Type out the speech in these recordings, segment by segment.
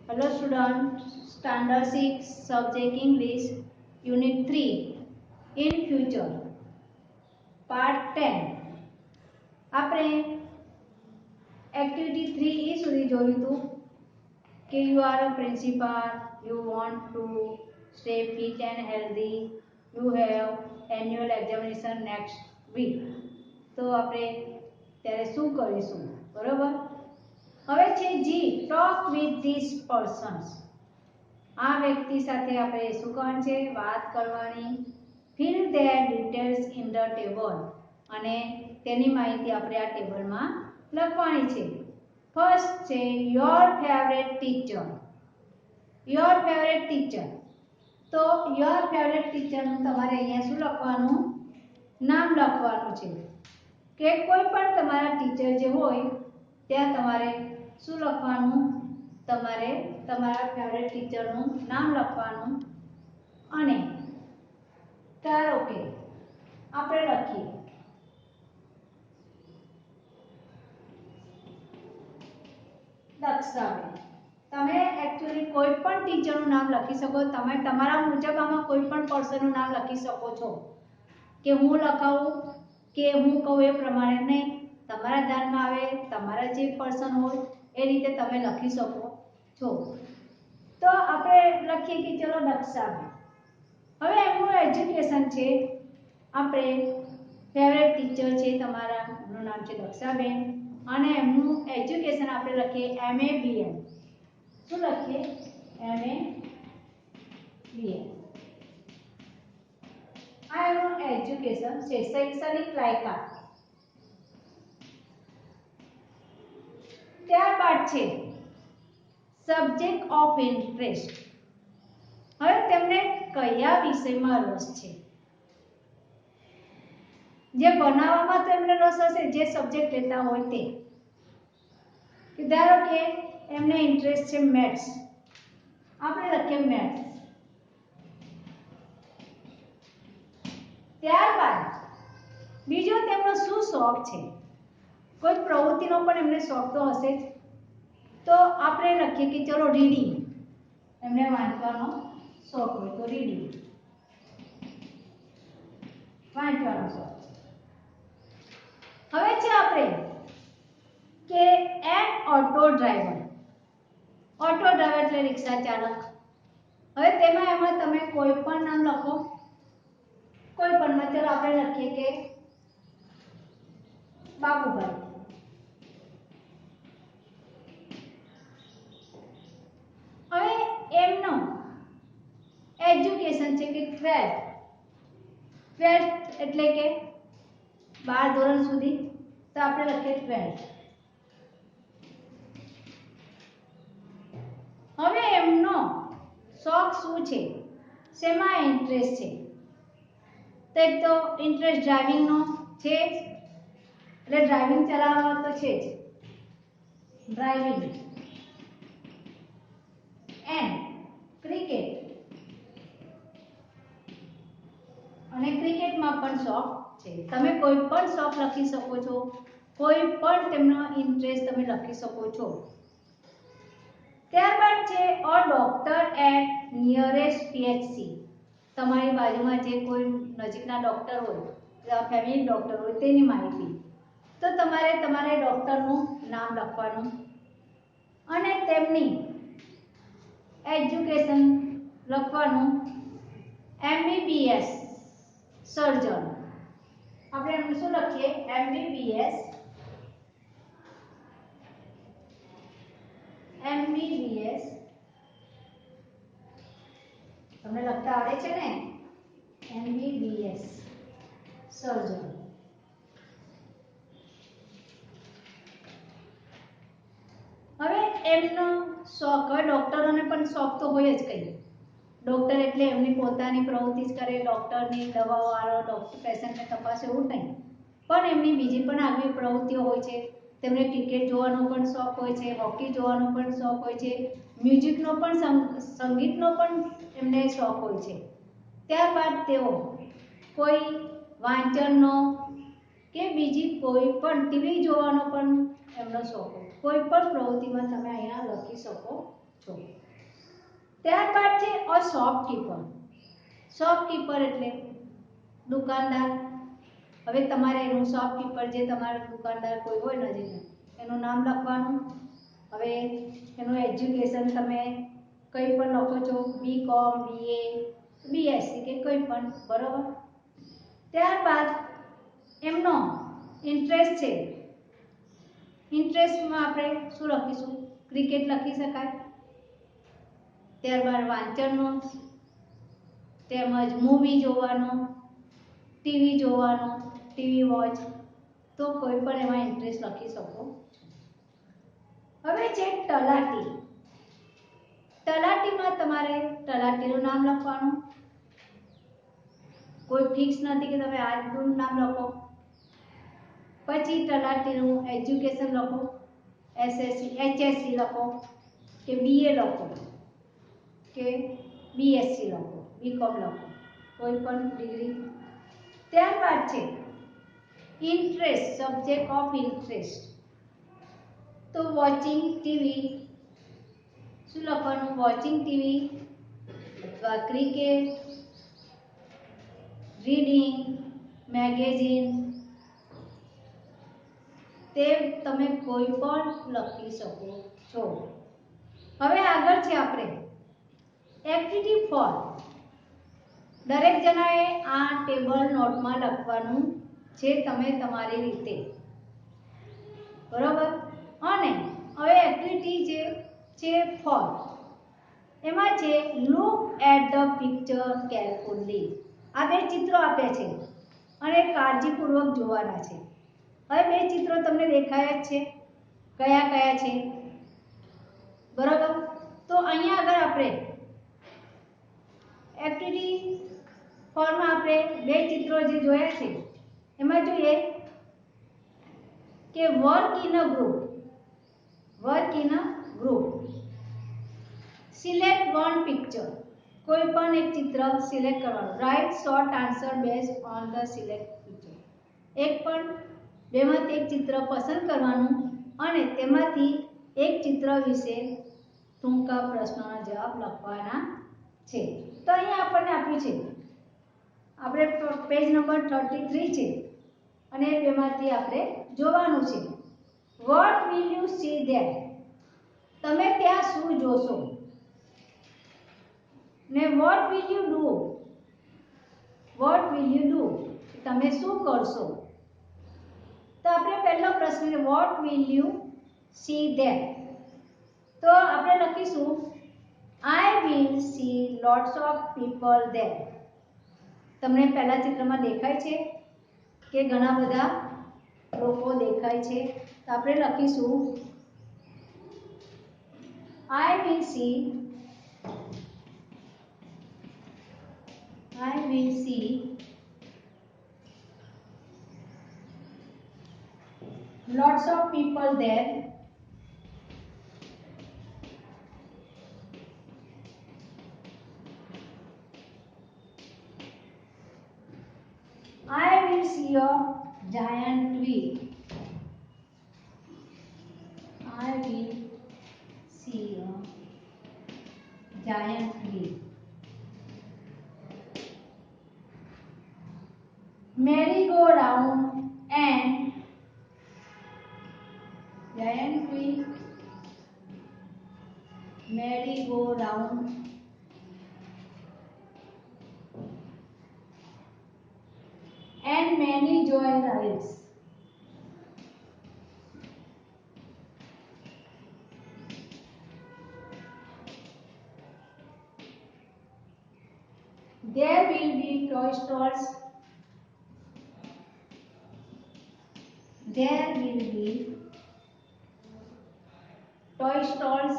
Hello student, standard 6 subject English unit 3 in future part 10 આપણે activity 3 સુધી જોયું હતું કે you are a principal, you want to stay fit and healthy, you have annual examination next week. તો આપણે ત્યારે શું કરીશું બરોબર. હવે છે G talk with these persons. આ વ્યક્તિ સાથે આપણે શું કરવાનું છે, વાત કરવાની. Fill their details in the table, અને તેની માહિતી આપણે આ ટેબલમાં લખવાની છે. ફર્સ્ટ છે your favourite teacher. Your favourite teacher, તો યોર ફેવરેટ ટીચરનું તમારે અહીંયા શું લખવાનું, નામ લખવાનું છે કે કોઈ પણ તમારા ટીચર જે હોય ત્યાં તમારે શું લખવાનું, તમારે તમારા ફેવરેટ ટીચરનું નામ લખવાનું. અને ધારો કે આપણે લખીએ દક્ષાબેન. તમે એકચ્યુઅલી કોઈ પણ ટીચરનું નામ લખી શકો, તમે તમારા મુજબ આમાં કોઈ પણ પર્સનનું નામ લખી શકો છો, કે હું લખાવું કે હું કહું એ પ્રમાણે નહીં. તમારા ધ્યાનમાં આવે, તમારા જે પર્સન હોય એ રીતે તમે લખી શકો છો. તો આપણે લખીએ કે ચલો દક્ષાબેન. હવે એમનું એજ્યુકેશન છે, આપણે ફેવરેટ ટીચર છે તમારા, એમનું નામ છે દક્ષાબેન, અને એમનું એજ્યુકેશન આપણે લખીએ MA BM. શું લખીએ, MA BM. આ એમનું એજ્યુકેશન છે, શૈક્ષણિક લાયકાત. ત્યારબાદ છે સબ્જેક્ટ ઓફ ઇન્ટરેસ્ટ. હવે તેમને કયા વિષયમાં રસ છે, જે બનાવવામાં તેમને રસ હશે, જે સબ્જેક્ટ લેતા હોય તે. ધારો કે એમને ઇન્ટરેસ્ટ છે મેથ્સ, આપણે લખીએ મેથ્સ. ત્યારબાદ બીજો તેમનો શું શોખ છે, કોઈ પ્રવૃત્તિનો પણ એમને શોખ તો હશે જ. તો આપણે લખીએ કે ચલો રીડિંગ, એમને વાંચવાનો શોખ હોય તો રીડિંગ, વાંચવાનો શોખ. હવે છે આપણે કે an auto driver. Auto driver એટલે રિક્ષા ચાલક. હવે એમાં તમે કોઈ પણ નામ લખો, કોઈ પણ માં. ચલો આપણે લખીએ કે બાબુભાઈ. હવે એમનો એજ્યુકેશન છે કે 12th એટલે કે 12 ધોરણ સુધી, તો આપણે લખીએ 12. હવે એમનો શોખ શું છે, શેમાં ઇન્ટરેસ્ટ છે, તો એક તો ઇન્ટરેસ્ટ ડ્રાઇવિંગનો છે, એટલે ડ્રાઇવિંગ ચલાવવાનો તો છે જ, ડ્રાઇવિંગ. એન્ડ ક્રિકેટ, અને ક્રિકેટમાં પણ શોખ છે. તમે કોઈ પણ શોખ લખી શકો છો, કોઈ પણ તેમનો ઇન્ટરેસ્ટ તમે લખી શકો છો. ત્યારબાદ છે a doctor at nearest PHC. તમારી બાજુમાં જે કોઈ નજીકના ડોક્ટર હોય, ફેમિલી ડોક્ટર હોય, તેની માહિતી. તો તમારે તમારે ડોક્ટરનું નામ લખવાનું, અને તેમની એજ્યુકેશન લખવાનું MBBS સર્જન. આપણે એમને શું લખીએ, MBBS. તમને લખતા આવડે છે ને, MBBS સર્જન. હવે એમનો શોખ, હવે ડોક્ટરોને પણ શોખ તો હોય જ કઈ. ડોક્ટર એટલે એમની પોતાની પ્રવૃત્તિ જ કરે, ડોક્ટરની દવાઓ આલો, ડોક્ટર પેશન્ટને તપાસે, એવું નહીં. પણ એમની બીજી પણ આગવી પ્રવૃત્તિઓ હોય છે. તેમને ક્રિકેટ જોવાનો પણ શોખ હોય છે, હોકી જોવાનો પણ શોખ હોય છે, મ્યુઝિકનો પણ, સંગીતનો પણ એમને શોખ હોય છે. ત્યારબાદ તેઓ કોઈ વાંચનનો કે બીજી કોઈ પણ ટીવી જોવાનો પણ એમનો શોખ હોય. કોઈ પણ પ્રવૃત્તિમાં તમે અહીંયા લખી શકો છો। ત્યારબાદ છે અ શોપકીપર. શોપકીપર એટલે દુકાનદાર. હવે તમારે એનું શોપકીપર જે તમારો દુકાનદાર કોઈ હોય નજીકનું એનું નામ લખવાનું. હવે એનું એજ્યુકેશન તમે કંઈ પણ લખો છો, BCom, BA, BSc કે કંઈ પણ, બરોબર. ત્યારબાદ એમનો ઇન્ટરેસ્ટ છે. ઇન્ટરેસ્ટમાં આપણે શું લખીશું? ક્રિકેટ લખી શકાય. ત્યારબાદ વાંચનનો, તેમજ મૂવી જોવાનો, ટીવી જોવાનો, ટીવી વોચ, તો કોઈ પણ એમાં ઇન્ટરેસ્ટ લખી શકો. હવે છે તલાટી. તલાટીમાં તમારે તલાટીનું નામ લખવાનું. કોઈ ફિક્સ નથી કે તમે આજનું નામ લખો. પછી તલાટીનું એજ્યુકેશન લખો, SSC HSC લખો કે BA લખો કે BSc લખો, BCom લખો, કોઈ પણ ડિગ્રી. ત્યારબાદ છે ઇન્ટરેસ્ટ, સબ્જેક્ટ ઓફ ઇન્ટરેસ્ટ. તો વોચિંગ ટીવી, શું લખવાનું? વોચિંગ ટીવી અથવા ક્રિકેટ, રીડિંગ, મેગેઝિન, તે તમે કોઈ પણ લખી શકો છો. હવે આગળ છે આપણે એક્ટિવિટી 4. દરેક જણાએ આ ટેબલ નોટમાં લખવાનું છે તમે તમારી રીતે, બરોબર. અને હવે એક્ટિવિટી જે છે 4, એમાં છે look at the picture carefully. આ બે ચિત્રો આપ્યા છે અને કાળજીપૂર્વક જોવાના છે. હવે બે ચિત્રો તમને દેખાય જ છે, કયા કયા છે, બરોબર. તો અહીંયા આગળ આપણે એક્ટિવિટી 4 માં આપણે બે ચિત્રો જે જોયા છે એમાં જોઈએ કે work in a group. Work in a group. Select one picture. કોઈ પણ એક ચિત્ર સિલેક્ટ કરવાનું. Write short answer based on the select picture. એક પણ બેમાંથી એક ચિત્ર પસંદ કરવાનું અને તેમાંથી એક ચિત્ર વિશે ટૂંકા પ્રશ્નોના જવાબ લખવાના છે. તો અહીંયા આપણને આપ્યું છે, આપણે પેજ નંબર 33 છે અને બેમાંથી આપણે જોવાનું છે. What will you see there? તમે ત્યાં શું જોશો? ને what will you do? What will you do? તમે શું કરશો? તો આપણે પહેલો પ્રશ્ન છે what will you see there. તો આપણે લખીશું I will see lots of people there. તમને પહેલા ચિત્રમાં દેખાય છે કે ઘણા બધા લોકો દેખાય છે. તો આપણે લખીશું I will see lots of people there. I will see a giant tree. I will see a giant tree. Merry-go-round and giant tree. Merry-go-round and many joy rides. There will be toy stores. There will be toy stores,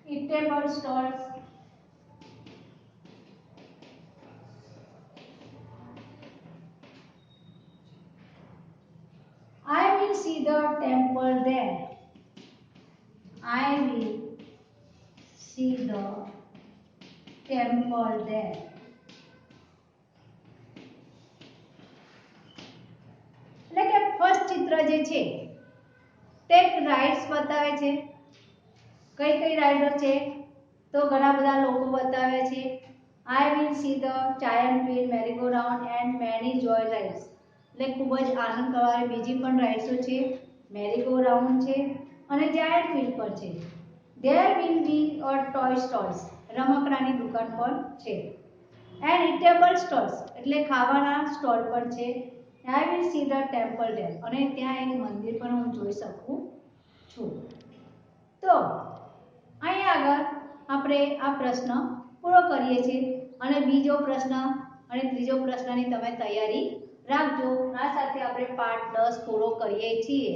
eatable stores, I will see the temple there. I will see the temple there. એટલે કે first ચિત્ર જે છે tech rides બતાવે છે. કઈ કઈ rider છે તો ઘણા બધા લોકો બતાવે છે. I will see the giant wheel merry go round and many joy rides, એટલે ખૂબ જ આનંદ કરવાની બીજી પણ રાઇડ્સો છે. મેરી ગો રાઉન્ડ છે અને જાયન્ટ વ્હીલ પણ છે. There will be a toy stores, રમકડાની દુકાન પણ છે. એન્ડ ઇટેબલ સ્ટોર્સ, એટલે ખાવાના સ્ટોલ પણ છે. I will see the temple there, અને ત્યાં એક મંદિર પણ હું જોઈ શકું છું. તો અહીં આગળ આપણે આ પ્રશ્ન પૂરો કરીએ છીએ અને બીજો પ્રશ્ન અને ત્રીજો પ્રશ્નની તમે તૈયારી રાખજો. આ સાથે આપણે પાઠ 10 પૂરો કરીએ છીએ.